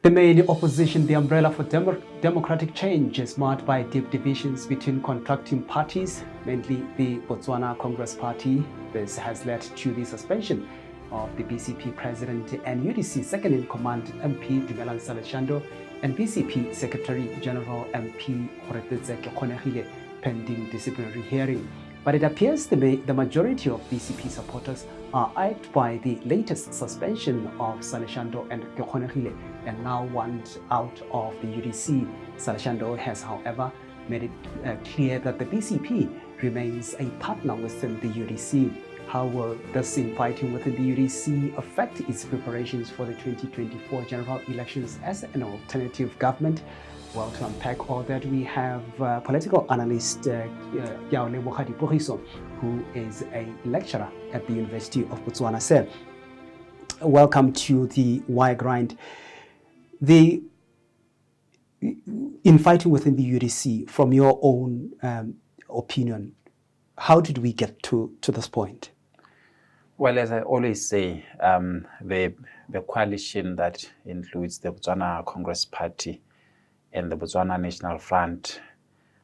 The main opposition, the umbrella for democratic change, is marked by deep divisions between contracting parties, mainly the Botswana Congress Party. This has led to the suspension of the BCP president and UDC second-in-command MP Dumelang Salashando and BCP Secretary General MP Keaoleboga pending disciplinary hearing. But it appears the majority of BCP supporters are eyed by the latest suspension of Salashando and Keaoleboga and now want out of the UDC. Salashando has, however, made it clear that the BCP remains a partner within the UDC. How will this infighting within the UDC affect its preparations for the 2024 general elections as an alternative government? Well, to unpack all that, we have political analyst Keaoleboga Dipogiso, who is a lecturer at the University of Botswana. Sir, welcome to the Ygrind. The infighting within the UDC, from your own opinion, how did we get to this point? Well, as I always say, the coalition that includes the Botswana Congress Party and the Botswana National Front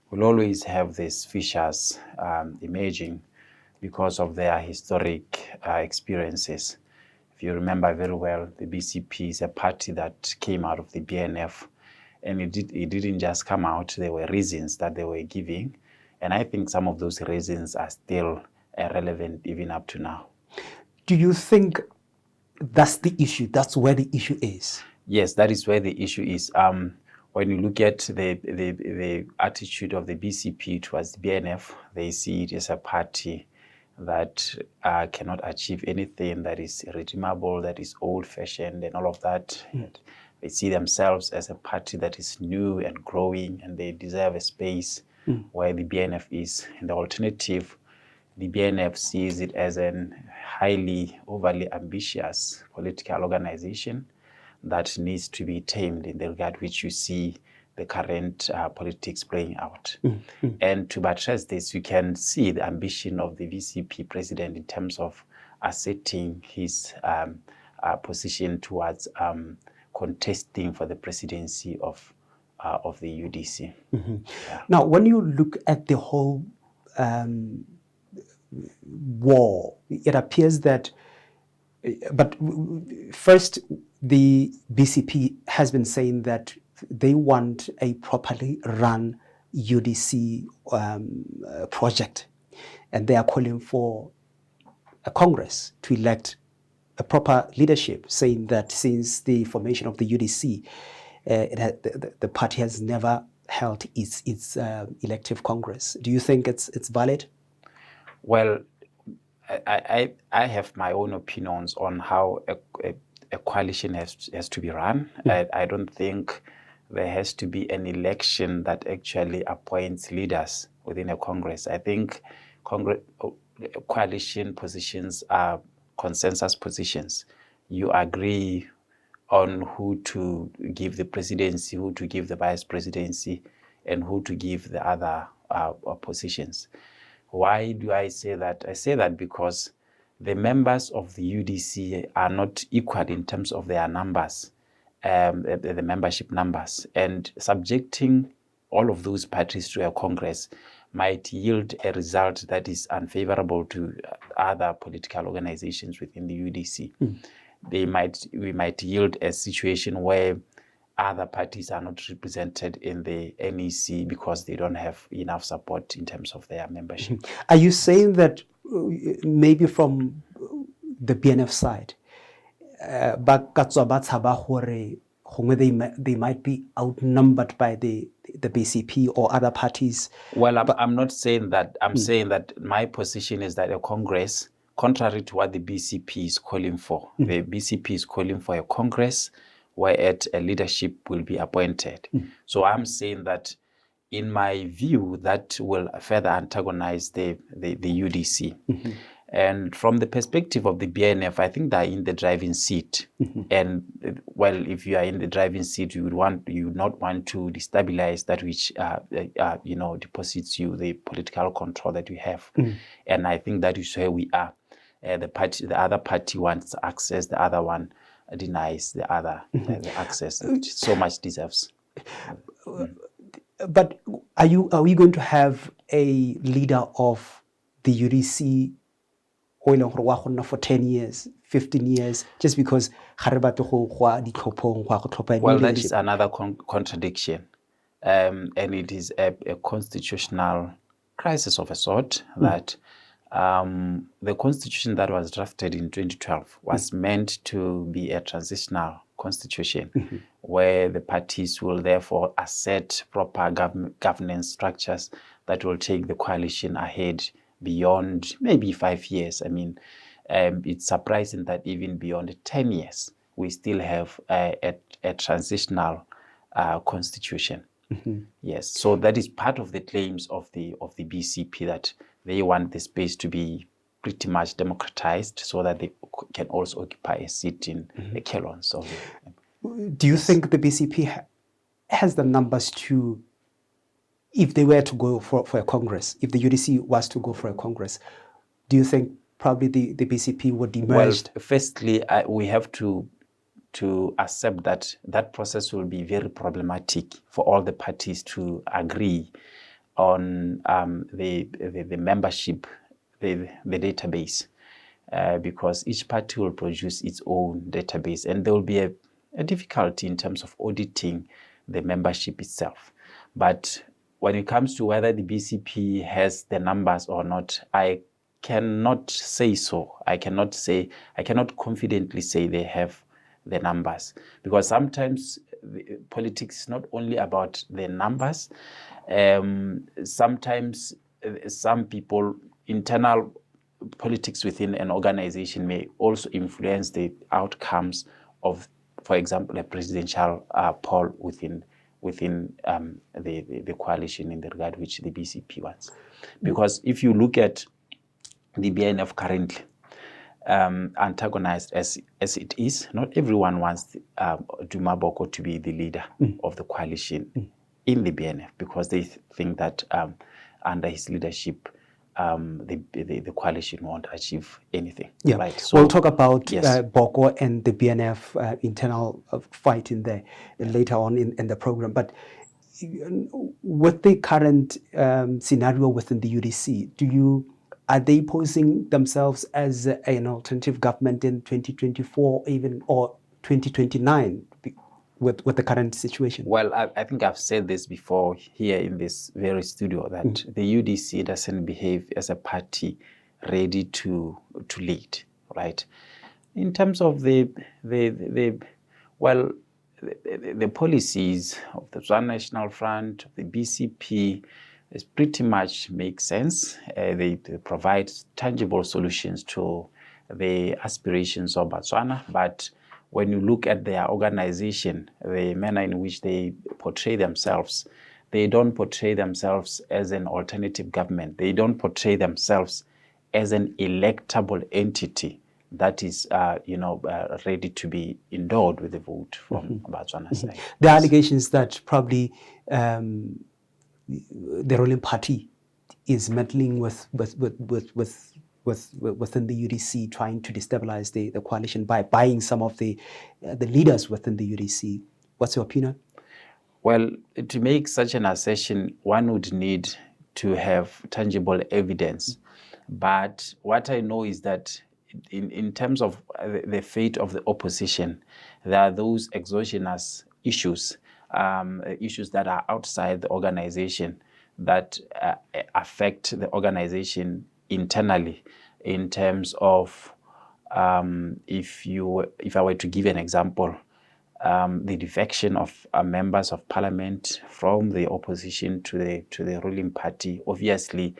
will always have these fissures emerging because of their historic experiences. If you remember very well, the BCP is a party that came out of the BNF, and it didn't just come out. There were reasons that they were giving, and I think some of those reasons are still relevant even up to now. Do you think that's the issue? That's where the issue is? Yes, that is where the issue is. When you look at the attitude of the BCP towards the BNF, they see it as a party that cannot achieve anything that is redeemable, that is old-fashioned and all of that. They see themselves as a party that is new and growing, and they deserve a space where the BNF is. And the alternative, the BNF sees it as an highly, overly ambitious political organization that needs to be tamed in the regard which you see the current politics playing out. And to buttress this, you can see the ambition of the BCP president in terms of asserting his position towards contesting for the presidency of the UDC. Yeah. Now, when you look at the whole war, it appears that, but first, the BCP has been saying that they want a properly run UDC project, and they are calling for a Congress to elect a proper leadership, saying that since the formation of the UDC, the party has never held its elective Congress. Do you think it's valid? Well, I have my own opinions on how a coalition has to be run. I don't think there has to be an election that actually appoints leaders within a Congress. I think coalition positions are consensus positions. You agree on who to give the presidency, who to give the vice presidency, and who to give the other positions. Why do I say that? I say that because the members of the UDC are not equal in terms of their numbers, the membership numbers, and subjecting all of those parties to a Congress might yield a result that is unfavorable to other political organizations within the UDC. We might yield a situation where other parties are not represented in the NEC because they don't have enough support in terms of their membership. Are you saying that maybe from the BNF side, they might be outnumbered by the BCP or other parties? Well, I'm not saying that. I'm saying that my position is that a Congress, contrary to what the BCP is calling for, the BCP is calling for a Congress where a leadership will be appointed. So I'm saying that, in my view, that will further antagonize the UDC. And from the perspective of the BNF, I think they're in the driving seat. And well, if you are in the driving seat, you would not want to destabilize that which deposits you the political control that you have. And I think that is where we are. The other party wants access, the other one denies the other the access it so much deserves. But are we going to have a leader of the UDC for 10 years, 15 years, just because well, that is another contradiction, and it is a constitutional crisis of a sort that the constitution that was drafted in 2012 was meant to be a transitional constitution where the parties will therefore assert proper governance structures that will take the coalition ahead beyond maybe 5 years. I mean, it's surprising that even beyond 10 years, we still have a transitional constitution. Yes, so that is part of the claims of the BCP, that they want the space to be pretty much democratized so that they can also occupy a seat in the Keaolons. Do you think the BCP has the numbers to, if they were to go for a Congress, if the UDC was to go for a Congress, do you think probably the BCP would emerge? Well, firstly, we have to accept that that process will be very problematic for all the parties to agree on the membership, the database, because each party will produce its own database, and there will be a difficulty in terms of auditing the membership itself. But when it comes to whether the BCP has the numbers or not, I cannot say so. I cannot confidently say they have the numbers, because sometimes politics is not only about the numbers. Sometimes some people, internal politics within an organization may also influence the outcomes of, for example, a presidential poll within the coalition in the regard which the BCP wants. Because if you look at the BNF currently, antagonized as it is, not everyone wants Duma Boko to be the leader of the coalition in the BNF, because they think that under his leadership, the coalition won't achieve anything. Yeah, right. So we'll talk about yes. Boko and the BNF internal fight in there later on in the program. But with the current scenario within the UDC, are they posing themselves as an alternative government in 2024 even, or 2029 with the current situation? Well, I think I've said this before here in this very studio, that the UDC doesn't behave as a party ready to lead, right? In terms of the policies of the Zwana National Front, the BCP, it pretty much makes sense. They provide tangible solutions to the aspirations of Botswana, but when you look at their organization, the manner in which they portray themselves, they don't portray themselves as an alternative government. They don't portray themselves as an electable entity that is, ready to be endowed with the vote from Botswana's side. The allegations that probably the ruling party is meddling within the UDC, trying to destabilize the coalition by buying some of the leaders within the UDC. What's your opinion? Well, to make such an assertion, one would need to have tangible evidence. But what I know is that in terms of the fate of the opposition, there are those exogenous issues, issues that are outside the organization that affect the organization internally. In terms of, if I were to give an example, the defection of members of parliament from the opposition to the ruling party, obviously,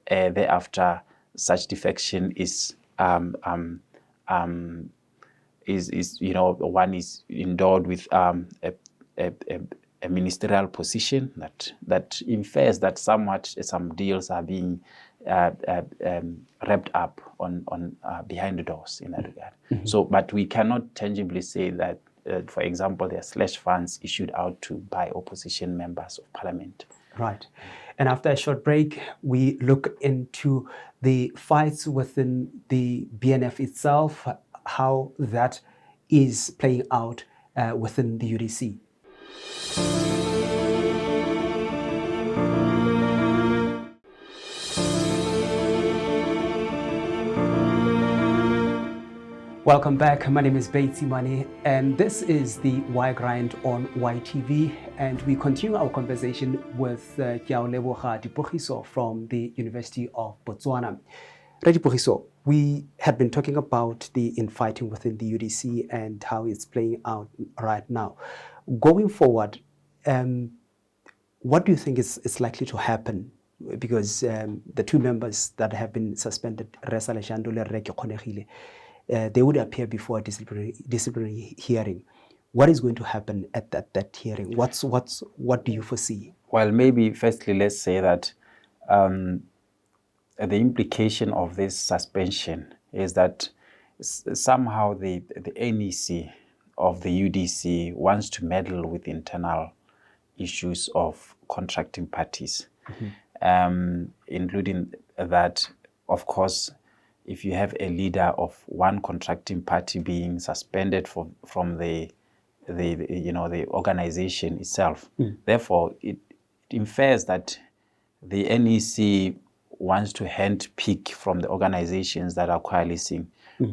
thereafter such defection is one is endowed with a ministerial position that infers that some deals are being wrapped up on behind the doors in that regard. So, but we cannot tangibly say that, for example, there are slush funds issued out to buy opposition members of parliament. Right. And after a short break, we look into the fights within the BNF itself, how that is playing out within the UDC. Welcome back. My name is Batesy Mane, and this is the Ygrind on YTV, and we continue our conversation with Keaoleboga Dipogiso from the University of Botswana. Dipogiso, we had been talking about the infighting within the UDC and how it's playing out right now. Going forward, what do you think is likely to happen? Because the two members that have been suspended, Resa Leshando le Reke Kgonegile, they would appear before a disciplinary hearing. What is going to happen at that hearing? What do you foresee? Well, maybe firstly, let's say that the implication of this suspension is that somehow the NEC of the UDC wants to meddle with internal issues of contracting parties, including that, of course, if you have a leader of one contracting party being suspended from the organization itself, therefore it infers that the NEC wants to handpick from the organizations that are coalescing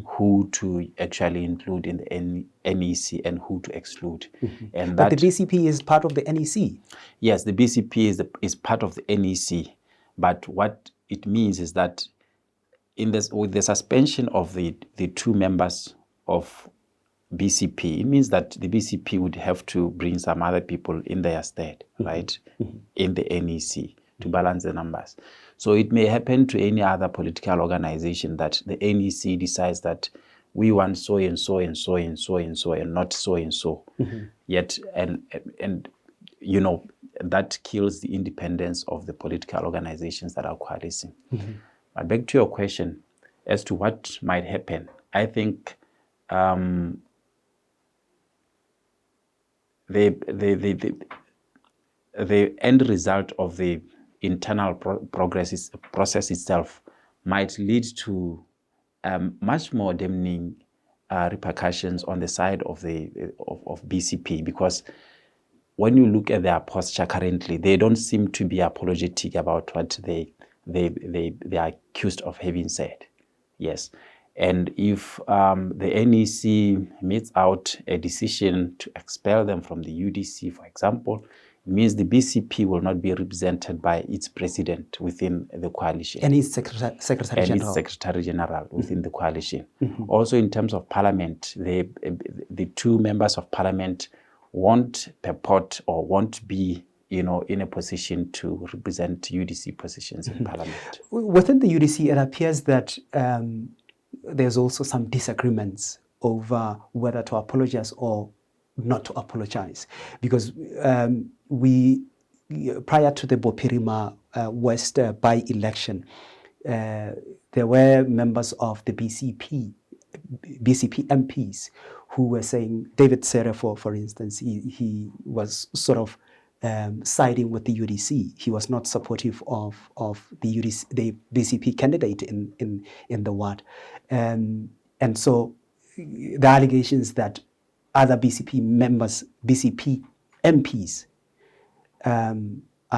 who to actually include in the NEC and who to exclude. And but the BCP is part of the NEC. Yes, the BCP is part of the NEC, but what it means is that with the suspension of the two members of BCP, it means that the BCP would have to bring some other people in their stead, right, in the NEC to balance the numbers. So it may happen to any other political organization that the NEC decides that we want so and so and so and so and so and not so and so. Yet, and that kills the independence of the political organizations that are coalescing. But back to your question as to what might happen, I think the end result of the internal process itself might lead to much more damning repercussions on the side of BCP, because when you look at their posture currently, they don't seem to be apologetic about what they are accused of having said. Yes. And if the NEC meets out a decision to expel them from the UDC, for example, it means the BCP will not be represented by its president within the coalition. And its Secretary General within the coalition. Also, in terms of parliament, the two members of parliament won't purport or won't be in a position to represent UDC positions in parliament. Within the UDC, it appears that there's also some disagreements over whether to apologize or not to apologize, because prior to the Bopirima West by-election, there were members of the BCP MPs who were saying, David Sere, for instance, he was sort of siding with the UDC. He was not supportive of the UDC, the BCP candidate in the ward, and so the allegations that other BCP members, BCP MPs, are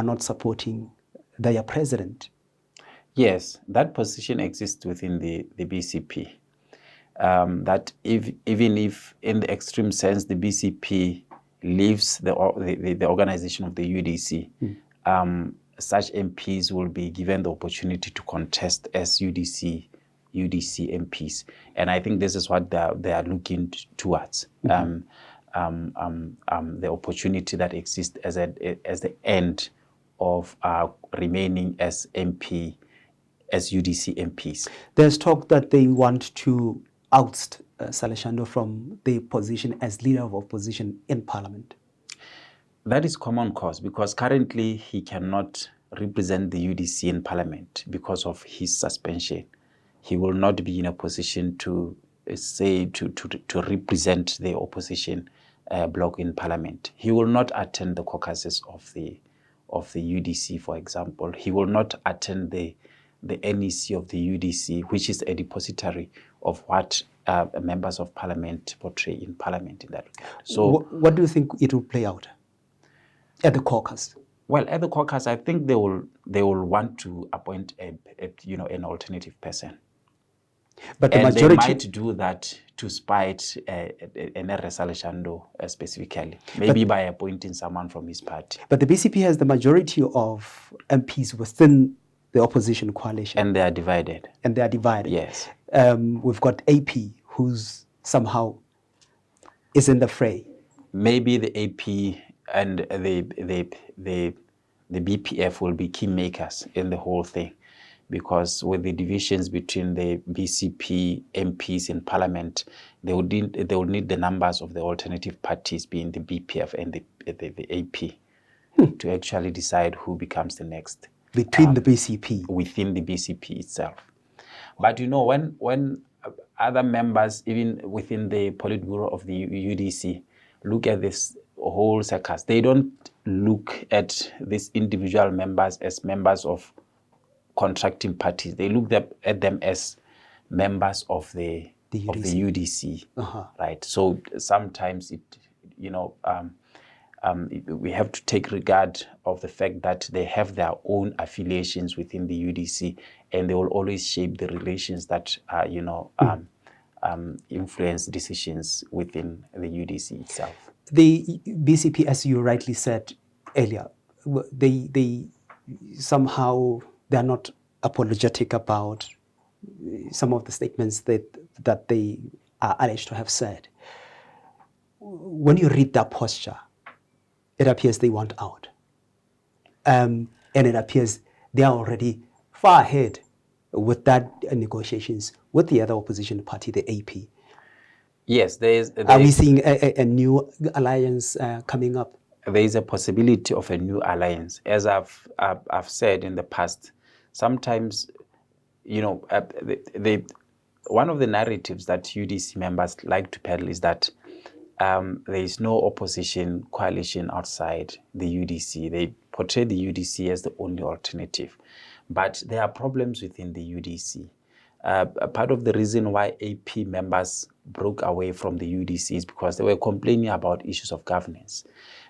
not supporting their president. Yes, that position exists within the BCP. That even if in the extreme sense the BCP leaves the organization of the UDC, such MPs will be given the opportunity to contest as UDC MPs, and I think this is what they are looking towards. The opportunity that exists as the end of remaining as UDC MPs. There's talk that they want to oust Saleshando from the position as leader of opposition in parliament. That is common cause, because currently he cannot represent the UDC in parliament because of his suspension. He will not be in a position to to represent the opposition bloc in parliament. He will not attend the caucuses of the UDC, for example. He will not attend the NEC of the UDC, which is a depository of what members of parliament portray in parliament in that regard. So what do you think it will play out at the caucus? Well, at the caucus, I think they will want to appoint an alternative person. But the and majority they might do that to spite Enere Salishando specifically, maybe by appointing someone from his party. But the BCP has the majority of MPs within the opposition coalition. And they are divided. And they are divided. Yes. We've got AP, who's somehow is in the fray. Maybe the AP and the BPF will be key makers in the whole thing, because with the divisions between the BCP MPs in parliament, they would need the numbers of the alternative parties, being the BPF and the AP, to actually decide who becomes the next. Between the BCP? Within the BCP itself. But when other members, even within the Politburo of the UDC, look at this whole circus, they don't look at these individual members as members of contracting parties. They look at them as members of the UDC. Right? So sometimes we have to take regard of the fact that they have their own affiliations within the UDC, and they will always shape the relations that influence decisions within the UDC itself. The BCP, as you rightly said earlier, they somehow they're not apologetic about some of the statements that they are alleged to have said. When you read that posture, it appears they want out. And it appears they are already far ahead with that negotiations with the other opposition party, the AP. Yes, are we seeing a new alliance coming up? There is a possibility of a new alliance. As I've said in the past, sometimes, one of the narratives that UDC members like to peddle is that there is no opposition coalition outside the UDC. They portray the UDC as the only alternative. But there are problems within the UDC. Part of the reason why AP members broke away from the UDC is because they were complaining about issues of governance.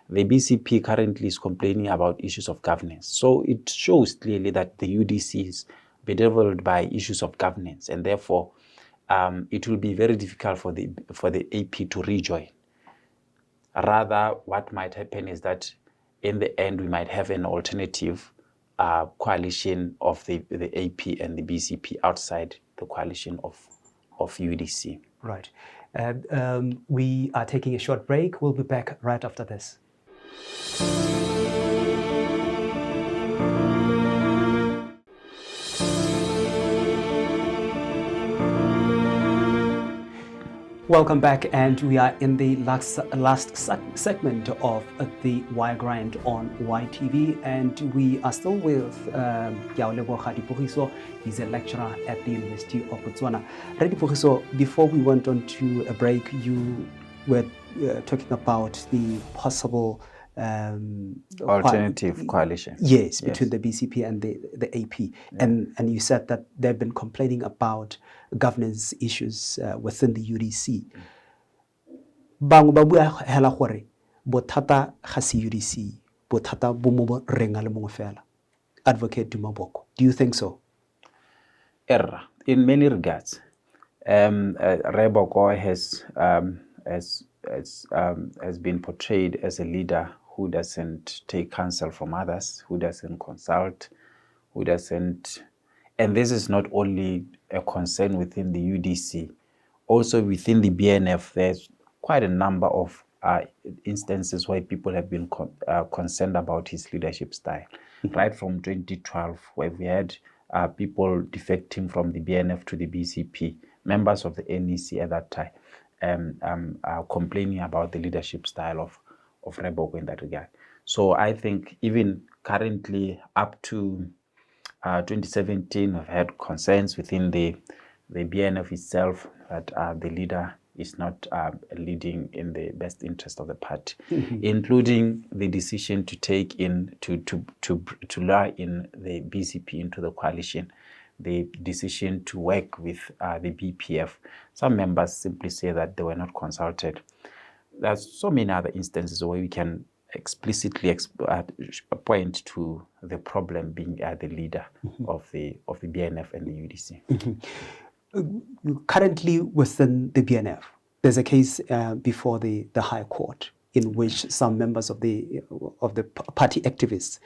The BCP currently is complaining about issues of governance. So it shows clearly that the UDC is bedeviled by issues of governance, and therefore it will be very difficult for the AP to rejoin. Rather, what might happen is that in the end we might have an alternative coalition of the AP and the BCP outside the coalition of UDC. Right. We are taking a short break. We'll be back right after this. Welcome back, and we are in the last segment of the Ygrind on YTV, and we are still with Keaoleboga Dipogiso. He's a lecturer at the University of Botswana. Dipogiso, before we went on to a break, you were talking about the possible alternative coalition. Yes, between the BCP and the AP. Yeah. And you said that they've been complaining about governance issues within the UDC. Bang babua hela gore bothata ga se UDC, bothata bo mo renga le mongwe fela. Advocate Dumaboko, do you think so? Error in many regards. Reboko has been portrayed as a leader who doesn't take counsel from others, who doesn't consult, who doesn't... And this is not only a concern within the UDC. Also within the BNF, there's quite a number of instances where people have been concerned about his leadership style. Right from 2012, where we had people defecting from the BNF to the BCP, members of the NEC at that time, complaining about the leadership style of Reboko in that regard. So I think even currently up to 2017, we've had concerns within the BNF itself that the leader is not leading in the best interest of the party, including the decision to take in to lure in the BCP into the coalition the decision to work with the BPF. Some members simply say that they were not consulted. There's so many other instances where we can explicitly point to the problem being the leader of the BNF and the UDC. Currently within the BNF, there's a case before the High Court in which some members of the party activists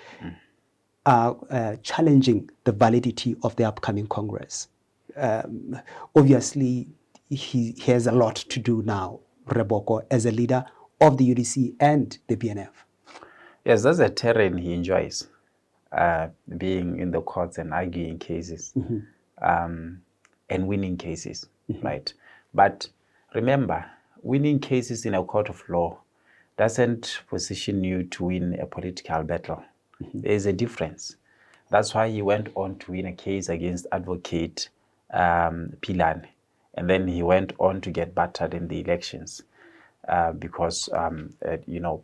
are challenging the validity of the upcoming Congress. Obviously, he has a lot to do now, Reboko, as a leader of the UDC and the BNF. Yes, that's a terrain he enjoys, being in the courts and arguing cases and winning cases, right? But remember, winning cases in a court of law doesn't position you to win a political battle. There's a difference. That's why he went on to win a case against advocate Pilane. And then he went on to get battered in the elections because,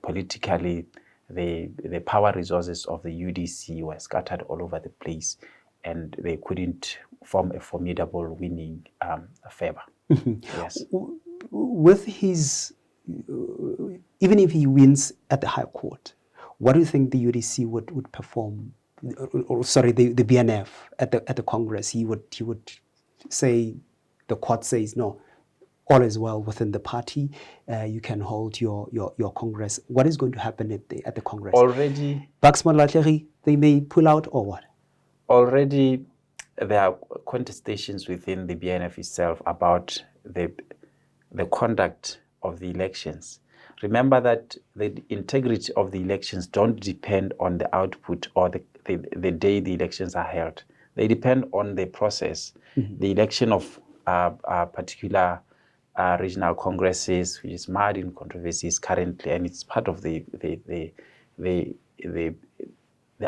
politically, the power resources of the UDC were scattered all over the place and they couldn't form a formidable winning favor. Yes. With his, even if he wins at the High Court, what do you think the UDC would perform? Or sorry, the BNF at the Congress? He would say, the court says no, all is well within the party. You can hold your Congress. What is going to happen at the Congress? Already, Bucks Molatleri, they may pull out or what? Already, there are contestations within the BNF itself about the conduct of the elections. Remember that the integrity of the elections don't depend on the output or the day the elections are held. They depend on the process. The election of particular regional congresses, which is mired in controversies currently, and it's part of the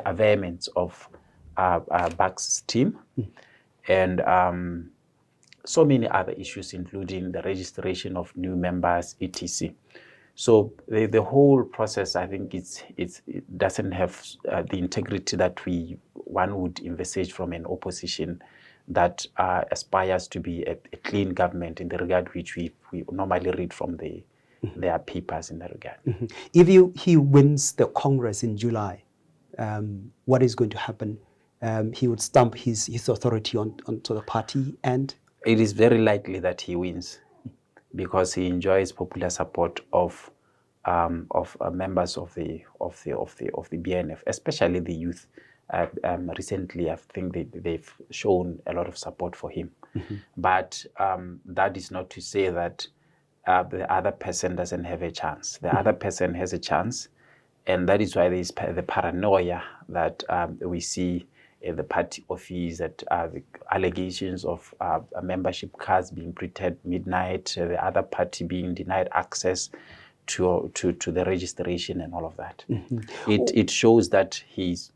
averments of Bucks' team, and so many other issues, including the registration of new members, etc. So the whole process, I think, it doesn't have the integrity that one would envisage from an opposition that aspires to be a clean government, in the regard which we normally read from their papers in that regard. If he wins the Congress in July, what is going to happen? He would stamp his authority onto the party, and it is very likely that he wins, because he enjoys popular support of members of the BNF, especially the youth. Recently, I think they've shown a lot of support for him. But that is not to say that the other person doesn't have a chance. The other person has a chance, and that is why there is the paranoia that we see in the party office, that the allegations of membership cards being printed midnight, the other party being denied access to the registration and all of that. It shows that he's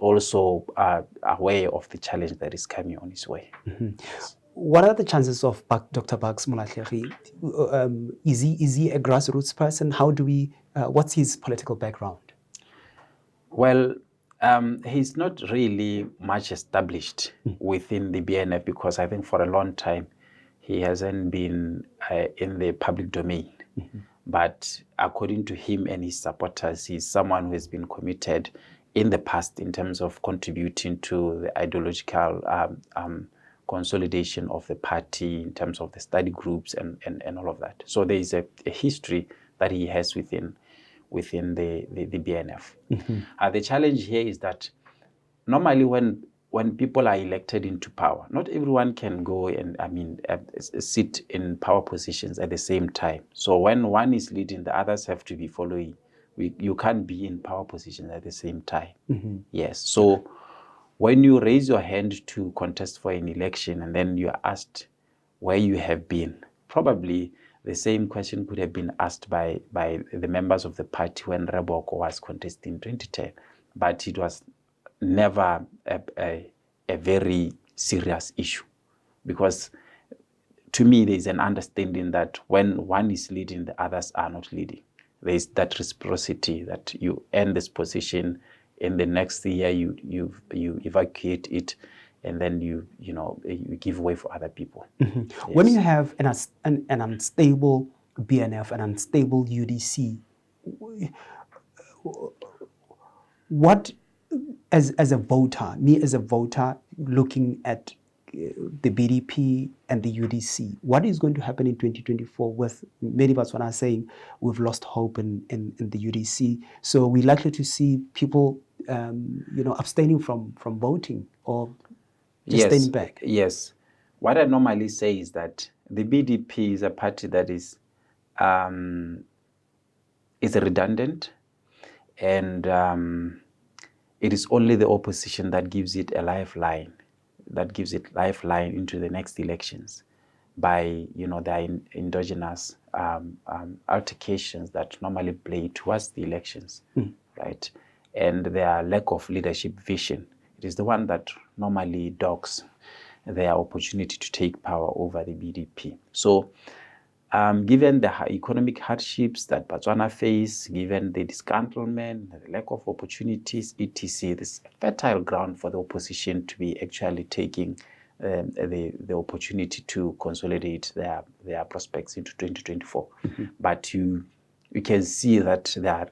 also aware of the challenge that is coming on his way. Yes. What are the chances of Dr. Bucks Molatleri? Is he a grassroots person? What's his political background? Well, he's not really much established within the BNF, because I think for a long time he hasn't been in the public domain. But according to him and his supporters, he's someone who has been committed in the past in terms of contributing to the ideological consolidation of the party, in terms of the study groups and all of that. So there is a history that he has within the BNF. The challenge here is that normally when people are elected into power, not everyone can go and sit in power positions at the same time. So when one is leading, the others have to be following. You can't be in power positions at the same time. Yes. So when you raise your hand to contest for an election and then you are asked where you have been, probably the same question could have been asked by the members of the party when Reboko was contesting in 2010, but it was never a very serious issue, because to me there is an understanding that when one is leading, the others are not leading. There is that reciprocity, that you earn this position, in the next year you evacuate it, and then you give way for other people. Mm-hmm. Yes. When you have an unstable BNF, an unstable UDC, what, as a voter, me as a voter looking at the BDP and the UDC, what is going to happen in 2024 with many of us when are saying we've lost hope in the UDC? So we're likely to see people abstaining from voting or just staying back. Yes. What I normally say is that the BDP is a party that is redundant, and it is only the opposition that gives it a lifeline, into the next elections by their endogenous altercations that normally play towards the elections, right? And their lack of leadership vision. It is the one that normally dogs their opportunity to take power over the BDP. So given the economic hardships that Botswana face, given the disgruntlement, the lack of opportunities, etc., this is fertile ground for the opposition to be actually taking the opportunity to consolidate their prospects into 2024. Mm-hmm. But you can see that they are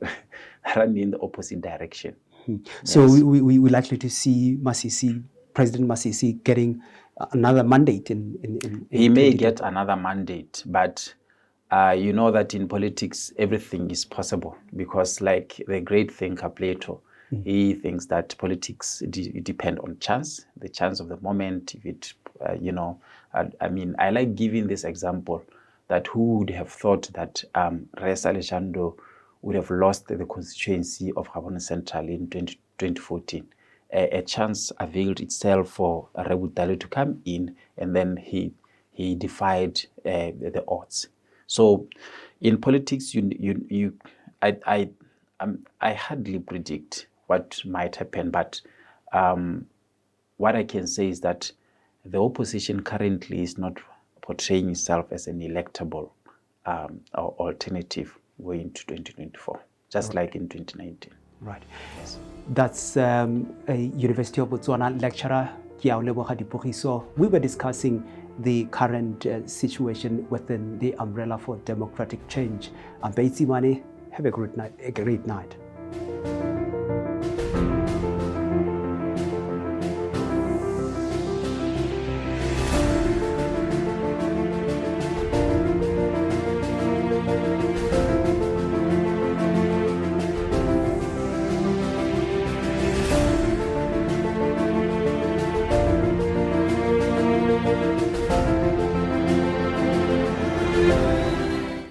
running in the opposite direction. Mm-hmm. So yes. we're likely to see President Masisi getting another mandate in he may get another mandate, but you know that in politics everything is possible, because like the great thinker Plato, he thinks that politics depend on chance, the chance of the moment. If it I like giving this example, that who would have thought that Res Alejandro would have lost the constituency of Gaborone Central in 2014. A chance availed itself for Rebutale to come in, and then he defied the odds. So in politics, I hardly predict what might happen, but what I can say is that the opposition currently is not portraying itself as an electable alternative going into 2024, just like in 2019. Right. Yes. That's a University of Botswana lecturer, Keaoleboga Dipogiso. We were discussing the current situation within the umbrella for democratic change. I'm Beitsi Mane. Have a great night.